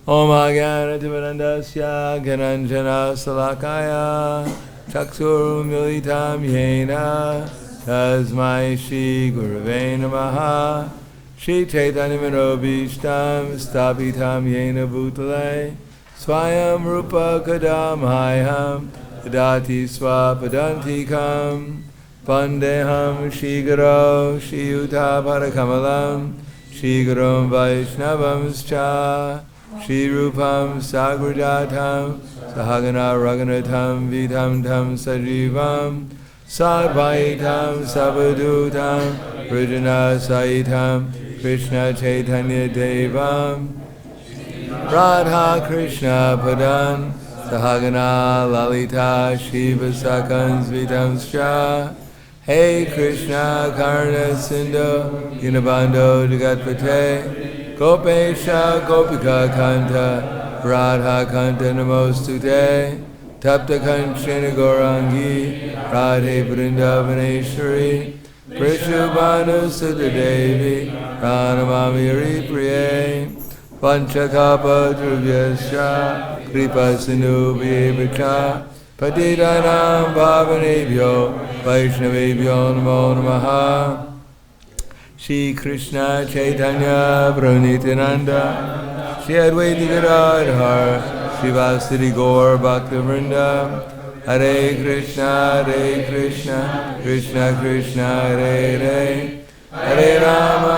Om Agyanatimirandasya Gyananjana Salakaya Chakshur Militam Yena Tasmai Shri Gurave Namaha Shri Chaitanya Manobhishtam Stapitam Yena Bhutale Swayam Rupa Kadamhayam Dadati Swapadantikam Pandeham Shri Guru Shri Yuta Parakamalam Shri Gurum Vaishnavamscha Shri Rupam Sagrajatam Sahagana Raghunatam Vitam Tam Sajivam Sadvaitam Sabadutam Vrijana Saitam Krishna Chaitanya Devam Radha Krishna Padan Sahagana Lalita Shiva Sakans Vitam Scha Hey Krishna Karna Sindhu Dinabando Jagatpate Gopesha Gopika Kanta Radha Kanta Namostute Tapta Kanchana Gaurangi Radhe Vrindavaneshwari Prishubhanu Sudha Devi Pranamami Priye Panchakapa Dhruvyasya Kripa Sindhu Vyevacha Patitanam Bhavanebhyo Vaishnavebhyo Namo Namaha Shri Krishna Chaitanya Prabhu Shri Advaita Gadadhar Shri Vasudeva Gaur Bhakta Vrinda Hare Krishna Krishna Krishna Hare Hare Hare Rama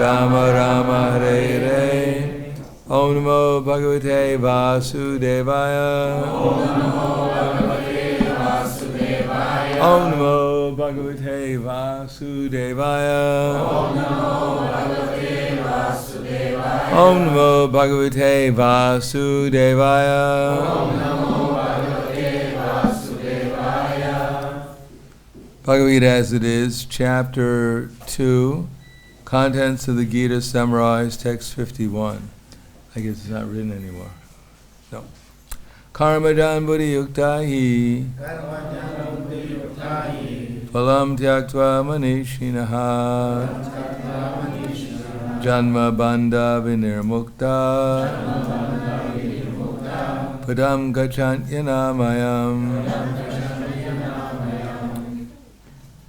Rama Rama Hare Hare Om Namo Bhagavate Vasudevaya Om Namo Bhagavate Vasudevaya Om Namo Bhagavate Vasudevaya Bhagavad-Gita as it is, Chapter 2, Contents of the Gita summarized, Text 51. I guess it's not written anymore. No. Karmadan buddhi yuktahi Phalam tyaktva manishinaha Janma bandha vinirmukta Padam gacchantyanamaya.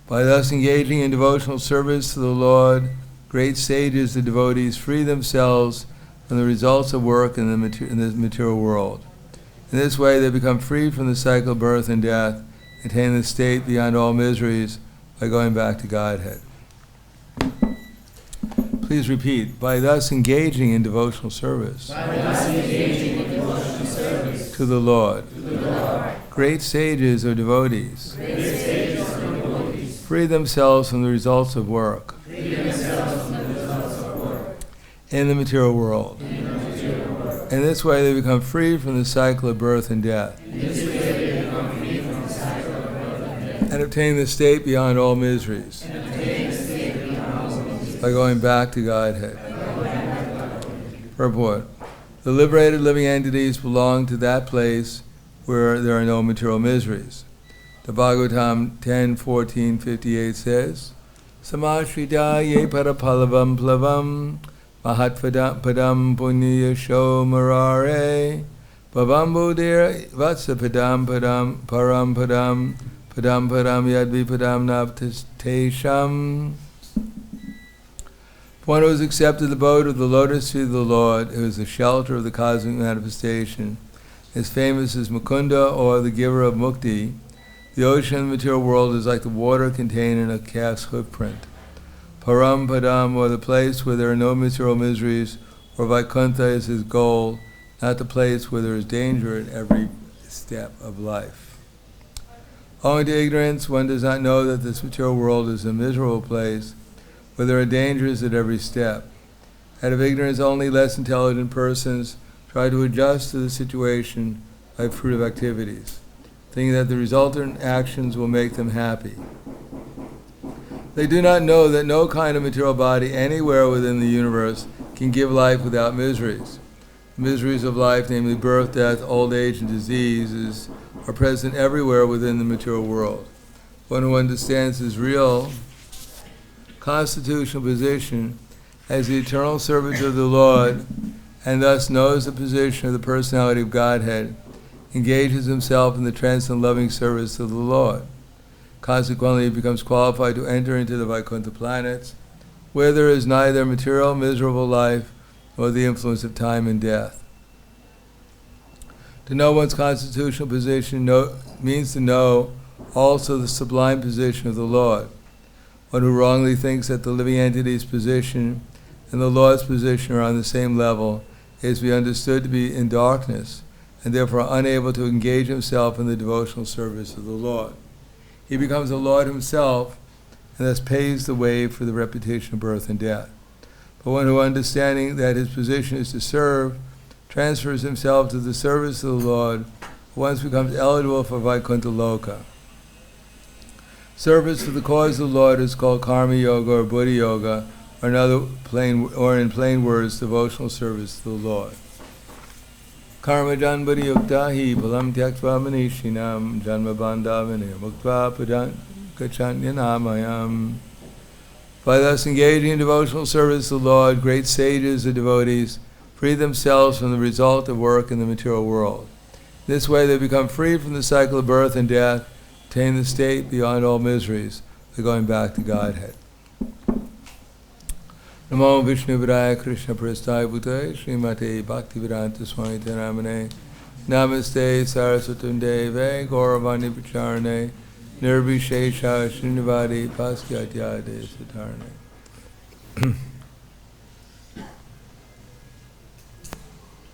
By thus engaging in devotional service to the Lord, great sages, the devotees, free themselves from the results of work in the material world. In this way they become free from the cycle of birth and death, attain the state beyond all miseries by going back to Godhead. Please repeat. By thus engaging in devotional service, to the Lord, great sages or devotees, free themselves from the results of work in the material world. In this way they become free from the cycle of birth and death, and obtain the state beyond all miseries by going back to Godhead. Purport. The liberated living entities belong to that place where there are no material miseries. The Bhagavatam 10:14-58 says, Samashrita ye parapalavam plavam Mahatpadam punyasho marare Bhavambudir vatsapadam padam param padam padam padam yadvi padam navtestesham. One who has accepted the abode of the lotus feet of the Lord, who is the shelter of the cosmic manifestation, is famous as Mukunda, or the giver of mukti. The ocean of the material world is like the water contained in a calf's footprint. Param Padam, or the place where there are no material miseries, or Vaikuntha is his goal, not the place where there is danger at every step of life. Owing to ignorance, one does not know that this material world is a miserable place, where there are dangers at every step. Out of ignorance, only less intelligent persons try to adjust to the situation by fruitive activities, thinking that the resultant actions will make them happy. They do not know that no kind of material body anywhere within the universe can give life without miseries. The miseries of life, namely birth, death, old age, and disease, are present everywhere within the material world. One who understands his real constitutional position as the eternal servant of the Lord, and thus knows the position of the personality of Godhead, engages himself in the transcendent loving service of the Lord. Consequently, he becomes qualified to enter into the Vaikuntha planets, where there is neither material, miserable life, nor the influence of time and death. To know one's constitutional position means to know also the sublime position of the Lord. One who wrongly thinks that the living entity's position and the Lord's position are on the same level is to be understood to be in darkness, and therefore unable to engage himself in the devotional service of the Lord. He becomes the Lord himself, and thus paves the way for the repetition of birth and death. But one who, understanding that his position is to serve, transfers himself to the service of the Lord, once becomes eligible for Vaikuntha Loka. Service for the cause of the Lord is called karma yoga or buddhi yoga, or in plain words, devotional service to the Lord. Karma jan buddhi yukta hi palam tyaktva manishinam janma bandhavane muktva padan gacchanyanamayam. By thus engaging in devotional service to the Lord, great sages or devotees free themselves from the result of work in the material world. This way they become free from the cycle of birth and death, attain the state beyond all miseries, by going back to Godhead. Namo Vishnu Vidaya Krishna Prasthaya Bhutaya Srimate Bhakti-Vedanta Swami Namane Namaste Saraswatunde Ve Gauravani Pacharane Nirvishesha Srinivadi Paskyatyade Satarane.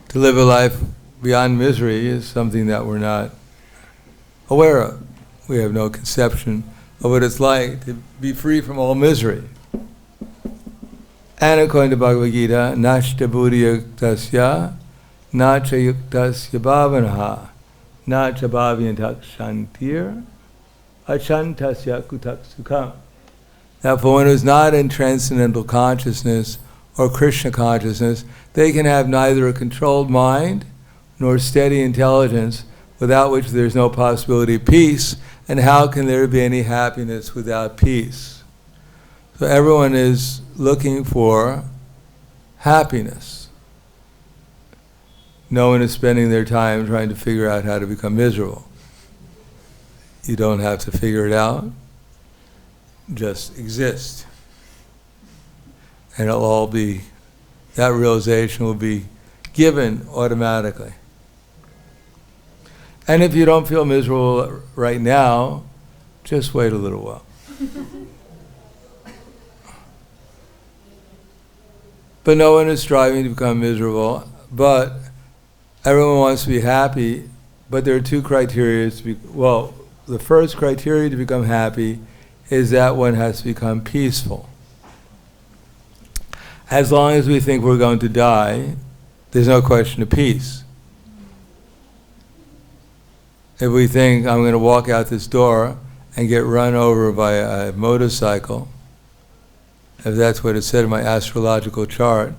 To live a life beyond misery is something that we're not aware of. We have no conception of what it's like to be free from all misery. And according to Bhagavad-Gita, Nashta buddhi yuktasya, nacha yuktasya bhavanaha, nacha bhavyantak shantir, achantasya kutak sukham. Now for one who is not in transcendental consciousness or Krishna consciousness, they can have neither a controlled mind nor steady intelligence, without which there is no possibility of peace, and how can there be any happiness without peace? So everyone is looking for happiness. No one is spending their time trying to figure out how to become miserable. You don't have to figure it out. Just exist. And it'll all be, that realization will be given automatically. And if you don't feel miserable right now, just wait a little while. But no one is striving to become miserable, but everyone wants to be happy, but there are two criteria to be, well, the first criteria to become happy is that one has to become peaceful. As long as we think we're going to die, there's no question of peace. If we think I'm going to walk out this door and get run over by a motorcycle, if that's what it said in my astrological chart,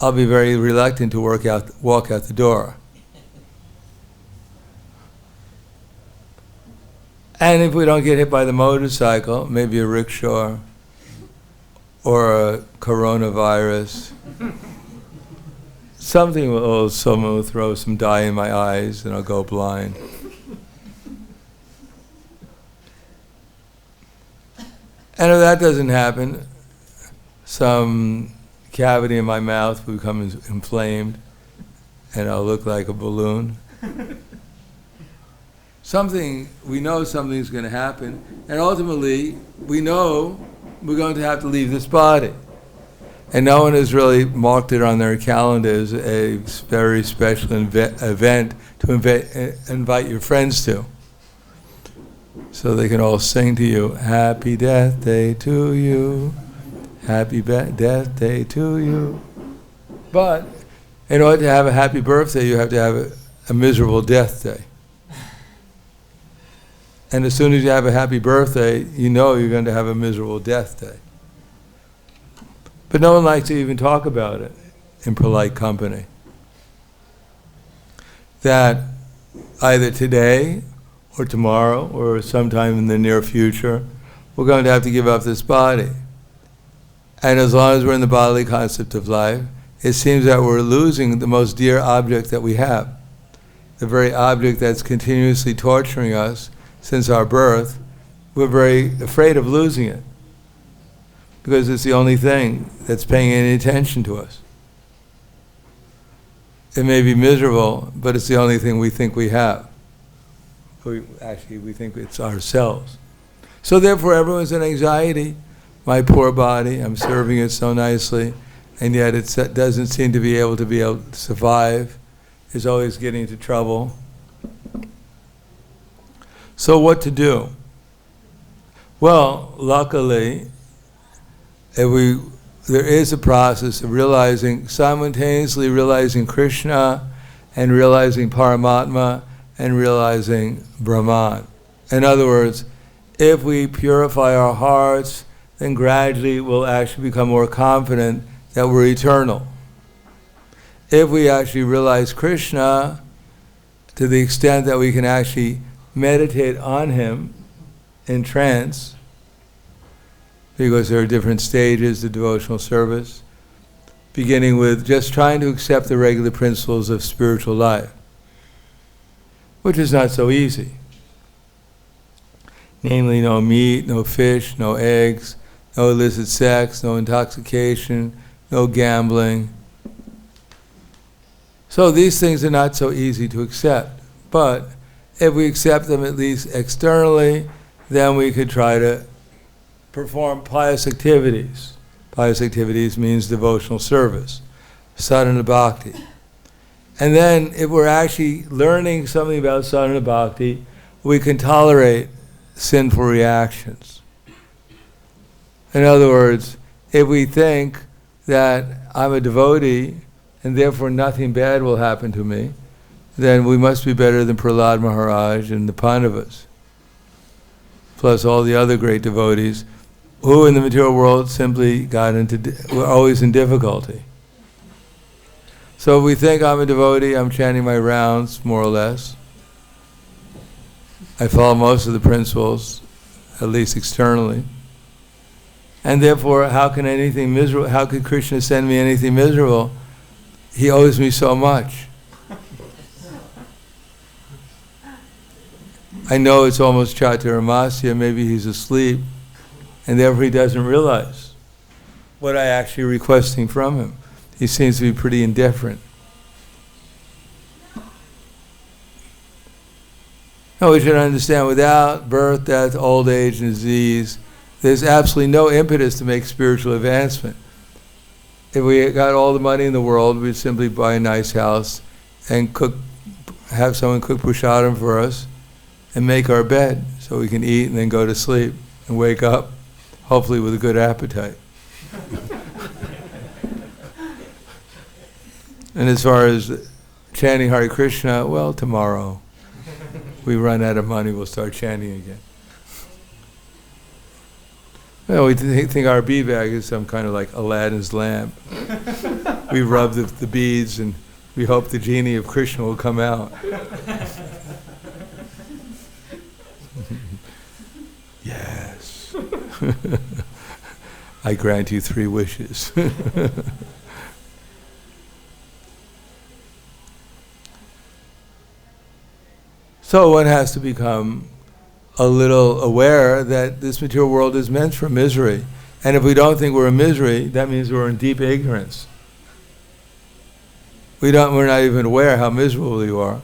I'll be very reluctant to walk out the door. And if we don't get hit by the motorcycle, maybe a rickshaw or a coronavirus, someone will throw some dye in my eyes and I'll go blind. And if that doesn't happen, some cavity in my mouth will become inflamed and I'll look like a balloon. We know something's going to happen, and ultimately we know we're going to have to leave this body. And no one has really marked it on their calendar as a very special event to invite your friends to. So they can all sing to you, "Happy Death Day to you, Happy Death Day to you." But in order to have a happy birthday, you have to have a miserable death day. And as soon as you have a happy birthday, you know you're going to have a miserable death day. But no one likes to even talk about it in polite company. That either today or tomorrow or sometime in the near future, we're going to have to give up this body. And as long as we're in the bodily concept of life, it seems that we're losing the most dear object that we have. The very object that's continuously torturing us since our birth, we're very afraid of losing it, because it's the only thing that's paying any attention to us. It may be miserable, but it's the only thing we think we have. We think it's ourselves. So therefore everyone's in anxiety. My poor body, I'm serving it so nicely, and yet it doesn't seem to be able to survive. It's always getting into trouble. So what to do? Well, luckily, there is a process of simultaneously realizing Krishna and realizing Paramatma and realizing Brahman. In other words, if we purify our hearts, then gradually we'll actually become more confident that we're eternal. If we actually realize Krishna to the extent that we can actually meditate on him in trance, because there are different stages of devotional service, beginning with just trying to accept the regular principles of spiritual life, which is not so easy. Namely, no meat, no fish, no eggs, no illicit sex, no intoxication, no gambling. So these things are not so easy to accept. But if we accept them at least externally, then we could try to perform pious activities. Pious activities means devotional service, sadhana bhakti. And then if we're actually learning something about sadhana bhakti, we can tolerate sinful reactions. In other words, if we think that I'm a devotee and therefore nothing bad will happen to me, then we must be better than Prahlad Maharaj and the Pandavas, plus all the other great devotees who in the material world simply were always in difficulty. So if we think I'm a devotee, I'm chanting my rounds, more or less. I follow most of the principles, at least externally. And therefore, how could Krishna send me anything miserable? He owes me so much. I know it's almost Chaturamasya, maybe he's asleep, and therefore he doesn't realize what I'm actually requesting from him. He seems to be pretty indifferent. No, we should understand, without birth, death, old age, and disease, there's absolutely no impetus to make spiritual advancement. If we got all the money in the world, we'd simply buy a nice house and have someone cook prasadam for us and make our bed so we can eat and then go to sleep and wake up, hopefully with a good appetite. And as far as chanting Hare Krishna, well, tomorrow. We run out of money, we'll start chanting again. Well, we think our bee bag is some kind of like Aladdin's lamp. We rub the beads and we hope the genie of Krishna will come out. Yes. I grant you 3 wishes. So one has to become a little aware that this material world is meant for misery. And if we don't think we're in misery, that means we're in deep ignorance. We're not even aware how miserable we are.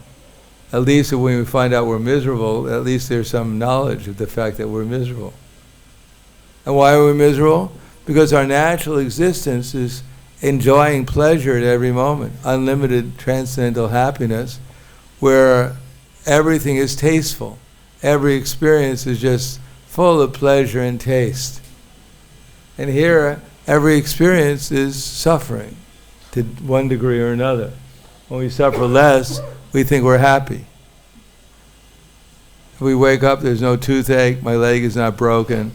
At least when we find out we're miserable, at least there's some knowledge of the fact that we're miserable. And why are we miserable? Because our natural existence is enjoying pleasure at every moment, unlimited transcendental happiness, where everything is tasteful. Every experience is just full of pleasure and taste. And here, every experience is suffering to one degree or another. When we suffer less, we think we're happy. If we wake up, there's no toothache, my leg is not broken.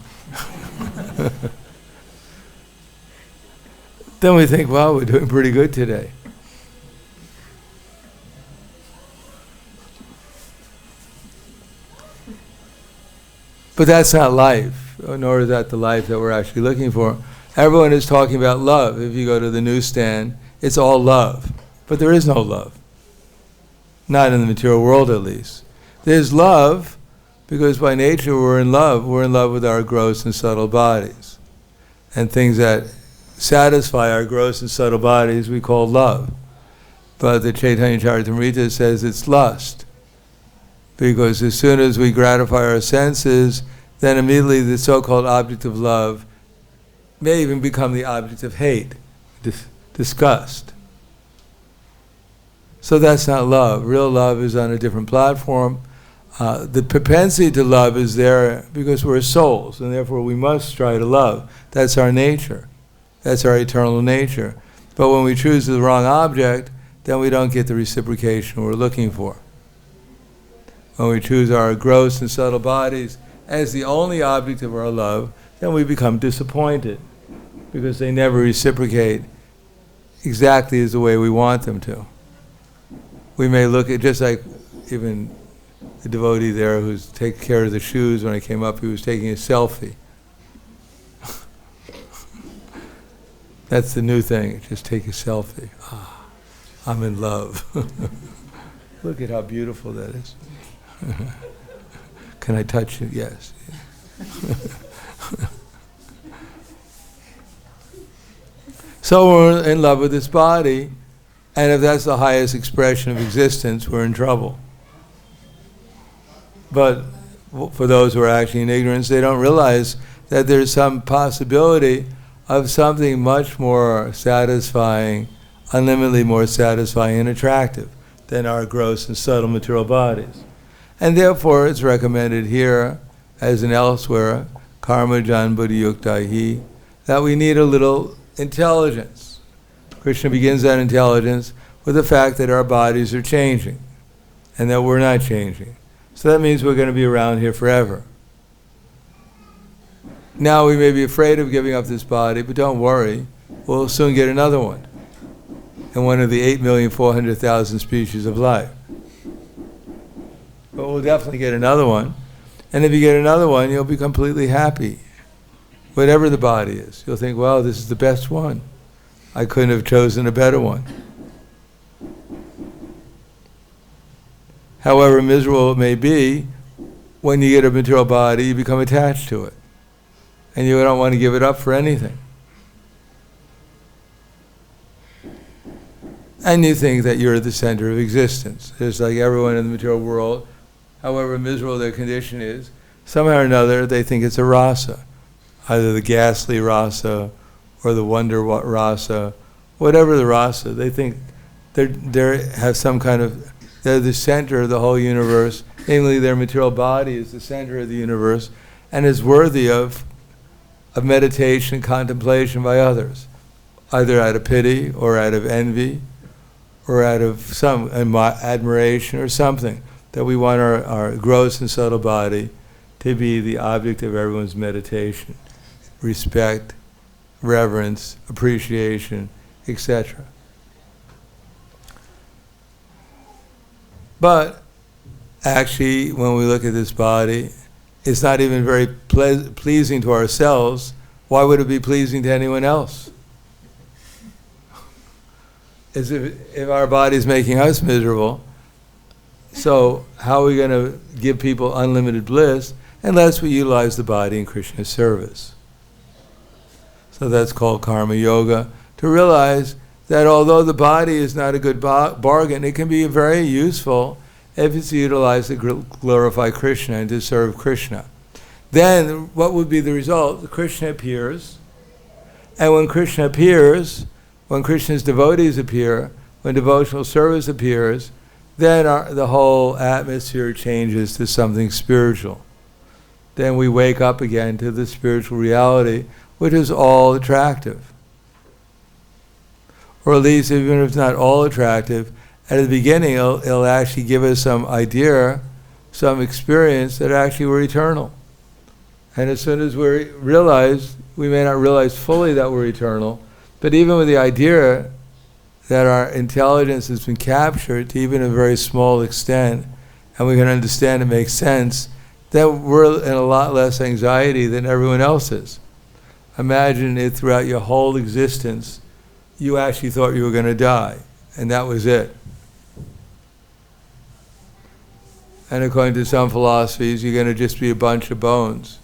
Then we think, well, we're doing pretty good today. But that's not life, nor is that the life that we're actually looking for. Everyone is talking about love. If you go to the newsstand, it's all love. But there is no love. Not in the material world, at least. There's love because by nature we're in love. We're in love with our gross and subtle bodies. And things that satisfy our gross and subtle bodies we call love. But the Chaitanya Charitamrita says it's lust. Because as soon as we gratify our senses, then immediately the so-called object of love may even become the object of hate, disgust. So that's not love. Real love is on a different platform. The propensity to love is there because we're souls, and therefore we must try to love. That's our nature. That's our eternal nature. But when we choose the wrong object, then we don't get the reciprocation we're looking for. When we choose our gross and subtle bodies as the only object of our love, then we become disappointed because they never reciprocate exactly as the way we want them to. We may look at, just like even the devotee there who's taking care of the shoes, when I came up, he was taking a selfie. That's the new thing, just take a selfie. Ah, I'm in love. Look at how beautiful that is. Can I touch it? Yes. So we're in love with this body, and if that's the highest expression of existence, we're in trouble. But for those who are actually in ignorance, they don't realize that there's some possibility of something much more satisfying, unlimitedly more satisfying and attractive than our gross and subtle material bodies. And therefore it's recommended here, as in elsewhere, karma jan buddhi yukta, that we need a little intelligence. Krishna begins that intelligence with the fact that our bodies are changing and that we're not changing. So that means we're going to be around here forever. Now we may be afraid of giving up this body, but don't worry, we'll soon get another one in one of the 8,400,000 species of life. But we'll definitely get another one. And if you get another one, you'll be completely happy. Whatever the body is. You'll think, well, this is the best one. I couldn't have chosen a better one. However miserable it may be, when you get a material body, you become attached to it. And you don't want to give it up for anything. And you think that you're the center of existence. Just like everyone in the material world, however miserable their condition is, somehow or another they think it's a rasa. Either the ghastly rasa or the wonder rasa, whatever the rasa, they think they have some kind of, they're the center of the whole universe, namely their material body is the center of the universe and is worthy of meditation and contemplation by others, either out of pity or out of envy or out of some admiration or something, that we want our gross and subtle body to be the object of everyone's meditation, respect, reverence, appreciation, etc. But actually, when we look at this body, it's not even very pleasing to ourselves. Why would it be pleasing to anyone else? As if our body's making us miserable, so how are we going to give people unlimited bliss unless we utilize the body in Krishna's service? So that's called karma yoga, to realize that although the body is not a good bargain, it can be very useful if it's utilized to glorify Krishna and to serve Krishna. Then what would be the result? Krishna appears, and when Krishna appears, when Krishna's devotees appear, when devotional service appears, then the whole atmosphere changes to something spiritual. Then we wake up again to the spiritual reality, which is all attractive. Or at least, even if it's not all attractive, at the beginning it'll actually give us some idea, some experience that actually we're eternal. And as soon as we realize, we may not realize fully that we're eternal, but even with the idea that our intelligence has been captured to even a very small extent, and we can understand it makes sense, then we're in a lot less anxiety than everyone else is. Imagine if throughout your whole existence, you actually thought you were going to die, and that was it. And according to some philosophies, you're going to just be a bunch of bones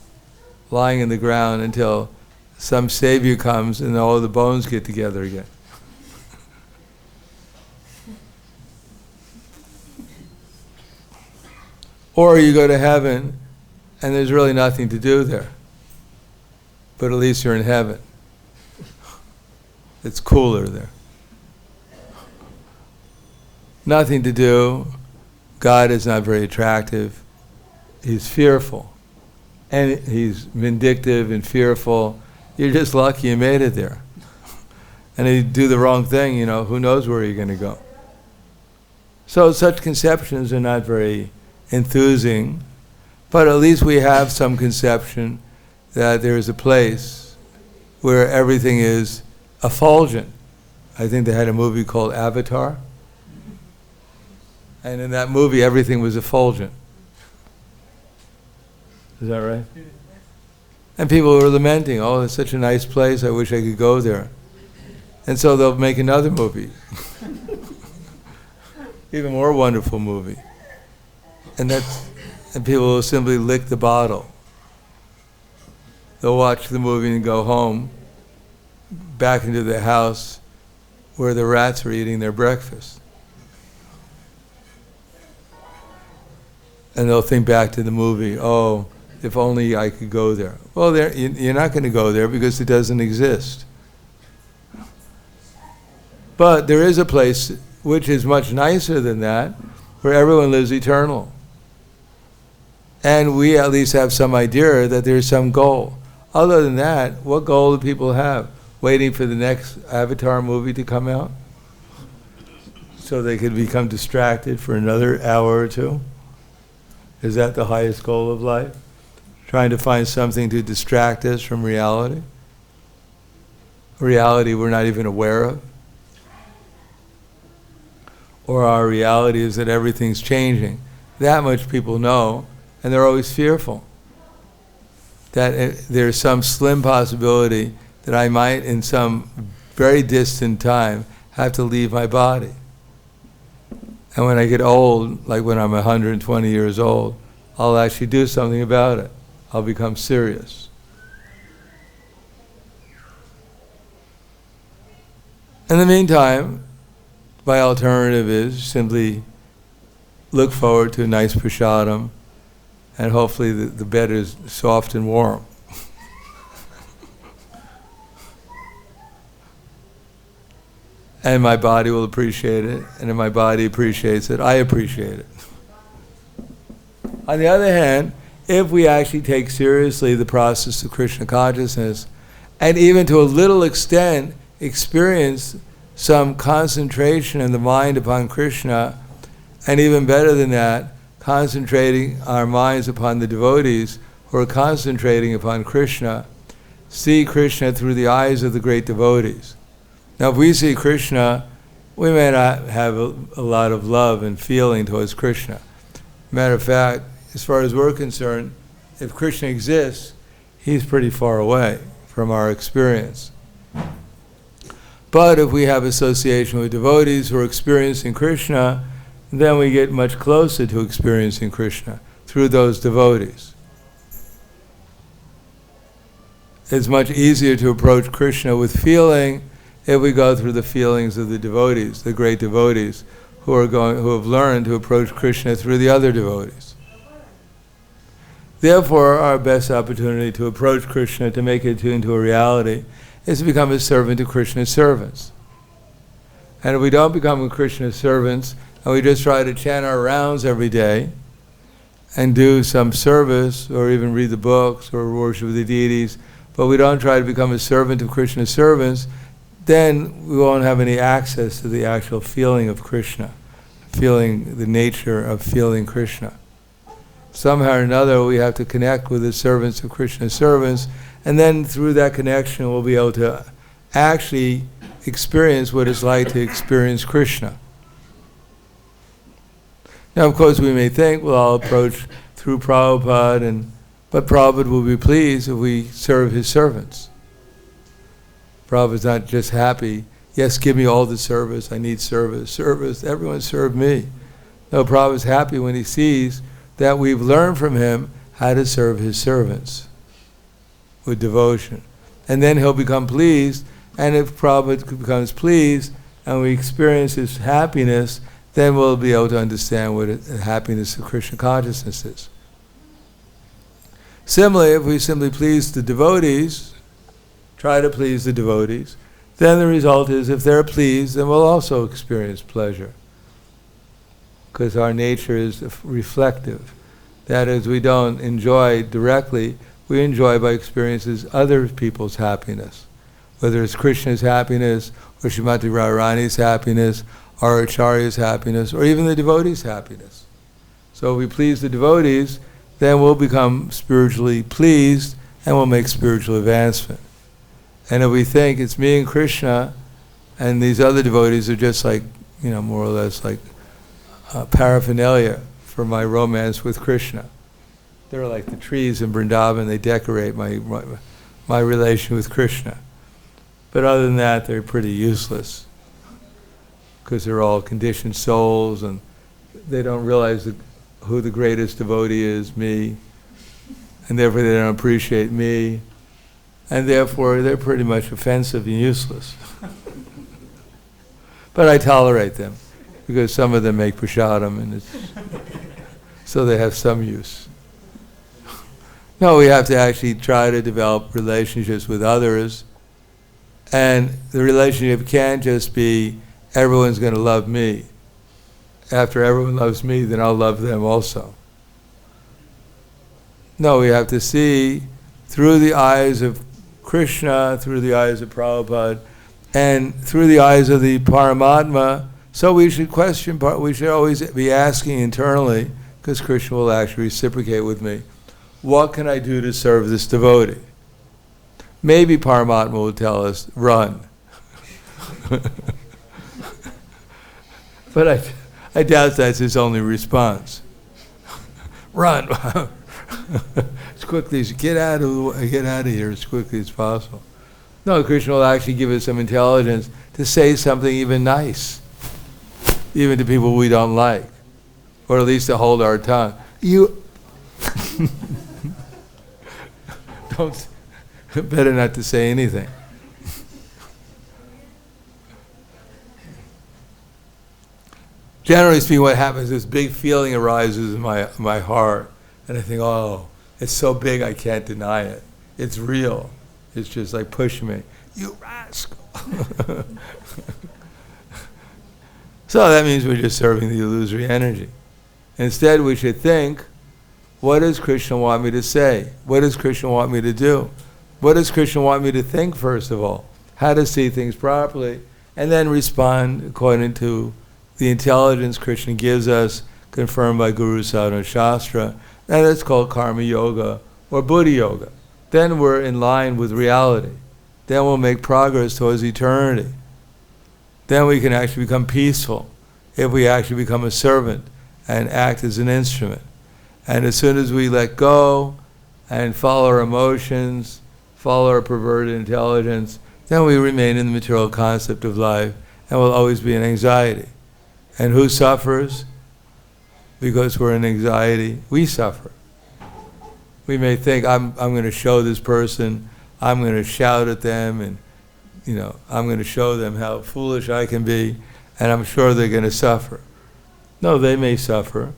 lying in the ground until some savior comes and all the bones get together again. Or you go to heaven and there's really nothing to do there. But at least you're in heaven. It's cooler there. Nothing to do. God is not very attractive. He's fearful. And he's vindictive and fearful. You're just lucky you made it there. And if you do the wrong thing, who knows where you're going to go. So such conceptions are not very enthusing, but at least we have some conception that there is a place where everything is effulgent. I think they had a movie called Avatar. And in that movie, everything was effulgent. Is that right? And people were lamenting, oh, it's such a nice place, I wish I could go there. And so they'll make another movie. Even more wonderful movie. And people will simply lick the bottle. They'll watch the movie and go home, back into the house where the rats are eating their breakfast. And they'll think back to the movie, oh, if only I could go there. Well, you're not going to go there because it doesn't exist. But there is a place which is much nicer than that, where everyone lives eternal. And we at least have some idea that there's some goal. Other than that, what goal do people have? Waiting for the next Avatar movie to come out? So they could become distracted for another hour or two? Is that the highest goal of life? Trying to find something to distract us from reality? Reality we're not even aware of? Or our reality is that everything's changing. That much people know, and they're always fearful. That there's some slim possibility that I might, in some very distant time, have to leave my body. And when I get old, like when I'm 120 years old, I'll actually do something about it. I'll become serious. In the meantime, my alternative is simply look forward to a nice prasadam, and hopefully the bed is soft and warm. And my body will appreciate it, and if my body appreciates it, I appreciate it. On the other hand, if we actually take seriously the process of Krishna consciousness, and even to a little extent experience some concentration in the mind upon Krishna, and even better than that, concentrating our minds upon the devotees who are concentrating upon Krishna, see Krishna through the eyes of the great devotees. Now, if we see Krishna, we may not have a lot of love and feeling towards Krishna. Matter of fact, as far as we're concerned, if Krishna exists, he's pretty far away from our experience. But if we have association with devotees who are experiencing Krishna, then we get much closer to experiencing Krishna through those devotees. It's much easier to approach Krishna with feeling if we go through the feelings of the devotees, the great devotees, who have learned to approach Krishna through the other devotees. Therefore, our best opportunity to approach Krishna, to make it into a reality, is to become a servant to Krishna's servants. And if we don't become Krishna's servants, and we just try to chant our rounds every day, and do some service, or even read the books, or worship the deities, but we don't try to become a servant of Krishna's servants, then we won't have any access to the actual feeling of Krishna, feeling the nature of feeling Krishna. Somehow or another, we have to connect with the servants of Krishna's servants, and then through that connection, we'll be able to actually experience what it's like to experience Krishna. Now, of course, we may think, well, I'll approach through Prabhupada, but Prabhupada will be pleased if we serve his servants. Prabhupada's not just happy, yes, give me all the service, I need service, everyone serve me. No, Prabhupada's happy when he sees that we've learned from him how to serve his servants with devotion. And then he'll become pleased, and if Prabhupada becomes pleased and we experience his happiness, then we'll be able to understand what the happiness of Krishna consciousness is. Similarly, if we simply please the devotees, try to please the devotees, then the result is if they're pleased, then we'll also experience pleasure. Because our nature is reflective. That is, we don't enjoy directly, we enjoy by experiences other people's happiness. Whether it's Krishna's happiness, or Srimati Radharani's happiness, or Acharya's happiness, or even the devotees' happiness. So if we please the devotees, then we'll become spiritually pleased, and we'll make spiritual advancement. And if we think it's me and Krishna, and these other devotees are just like, more or less like paraphernalia for my romance with Krishna. They're like the trees in Vrindavan, they decorate my relation with Krishna. But other than that, they're pretty useless, because they're all conditioned souls, and they don't realize who the greatest devotee is, me, and therefore they don't appreciate me, and therefore they're pretty much offensive and useless. But I tolerate them, because some of them make prasadam, and so they have some use. No, we have to actually try to develop relationships with others, and the relationship can't just be everyone's going to love me. After everyone loves me, then I'll love them also. No, we have to see through the eyes of Krishna, through the eyes of Prabhupada, and through the eyes of the Paramatma. So we should we should always be asking internally, because Krishna will actually reciprocate with me, what can I do to serve this devotee? Maybe Paramatma will tell us, run. But I doubt that's his only response. Run. As quickly as get out of here as quickly as possible. No, Krishna will actually give us some intelligence to say something even nice, even to people we don't like, or at least to hold our tongue. You don't. Better not to say anything. Generally speaking, what happens is this big feeling arises in my heart, and I think, oh, it's so big I can't deny it. It's real. It's just like pushing me. You rascal. So that means we're just serving the illusory energy. Instead, we should think, what does Krishna want me to say? What does Krishna want me to do? What does Krishna want me to think, first of all? How to see things properly, and then respond according to the intelligence Krishna gives us, confirmed by Guru Sadhana Shastra, and it's called Karma Yoga or Buddha Yoga. Then we're in line with reality. Then we'll make progress towards eternity. Then we can actually become peaceful if we actually become a servant and act as an instrument. And as soon as we let go and follow our emotions, follow our perverted intelligence, then we remain in the material concept of life and will always be in anxiety. And who suffers? Because we're in anxiety, we suffer. We may think, I'm going to show this person, I'm going to shout at them, and I'm going to show them how foolish I can be, and I'm sure they're going to suffer. No, they may suffer,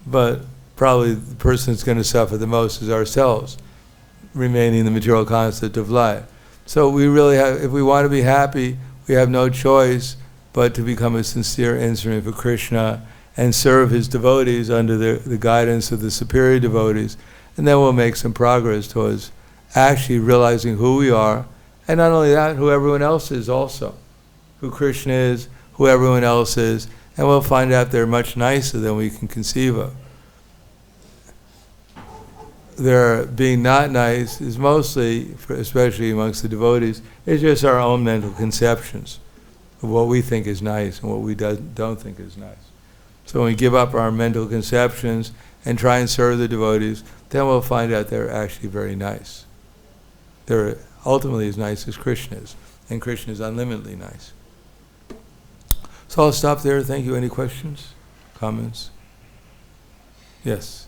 but probably the person that's going to suffer the most is ourselves, remaining in the material concept of life. So we really have, if we want to be happy, we have no choice but to become a sincere instrument for Krishna and serve his devotees under the guidance of the superior devotees. And then we'll make some progress towards actually realizing who we are, and not only that, who everyone else is also. Who Krishna is, who everyone else is, and we'll find out they're much nicer than we can conceive of. Their being not nice is mostly, especially amongst the devotees, is just our own mental conceptions of what we think is nice and what we don't think is nice. So when we give up our mental conceptions and try and serve the devotees, then we'll find out they're actually very nice. They're ultimately as nice as Krishna is, and Krishna is unlimitedly nice. So I'll stop there. Thank you. Any questions? Comments? Yes.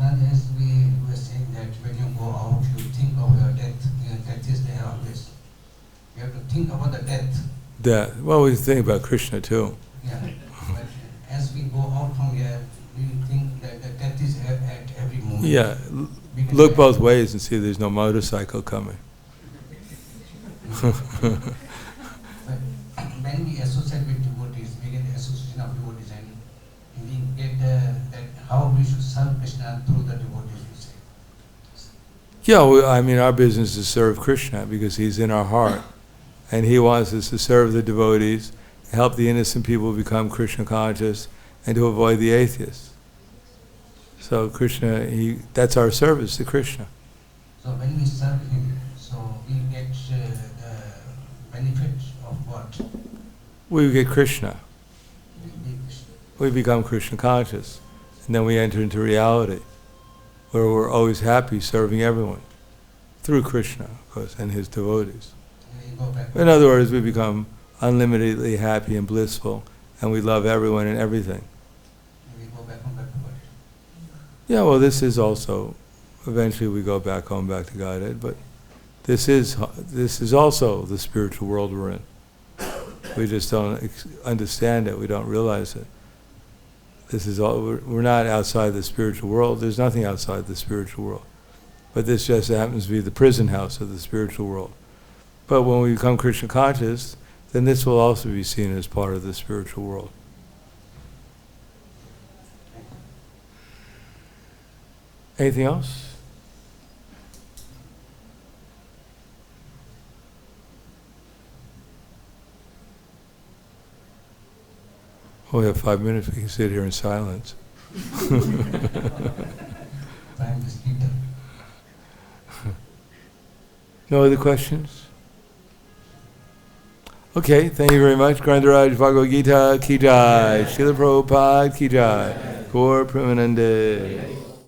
As we were saying that when you go out, you think of your death. Death is there always. You have to think about the death. Death. Well, we think about Krishna too. Yeah. But as we go out from here, we think that the death is at every moment. Yeah. Look both ways and see there's no motorcycle coming. But when we associate with devotees, we get the association of devotees, and we get that how we should serve Krishna through the devotees, we say. Yeah, I mean, our business is to serve Krishna because he's in our heart. And he wants us to serve the devotees, help the innocent people become Krishna conscious, and to avoid the atheists. So Krishna, that's our service to Krishna. So when we serve him, so we get the benefit of what? We get Krishna. We get Krishna. We become Krishna conscious. And then we enter into reality, where we're always happy serving everyone, through Krishna, of course, and his devotees. In other words, we become unlimitedly happy and blissful, and we love everyone and everything. We go back home, back to God. Yeah, well, this is also, eventually we go back home, back to Godhead, but this is also the spiritual world we're in. We just don't understand it, we don't realize it. This is all, we're not outside the spiritual world, there's nothing outside the spiritual world. But this just happens to be the prison house of the spiritual world. But when we become Krishna conscious, then this will also be seen as part of the spiritual world. Anything else? Oh, we have 5 minutes. We can sit here in silence. No other questions? Okay, thank you very much. Grandaraj Bhagavad-Gita ki jai. Srila Prabhupada ki jai. Gaur Premanande.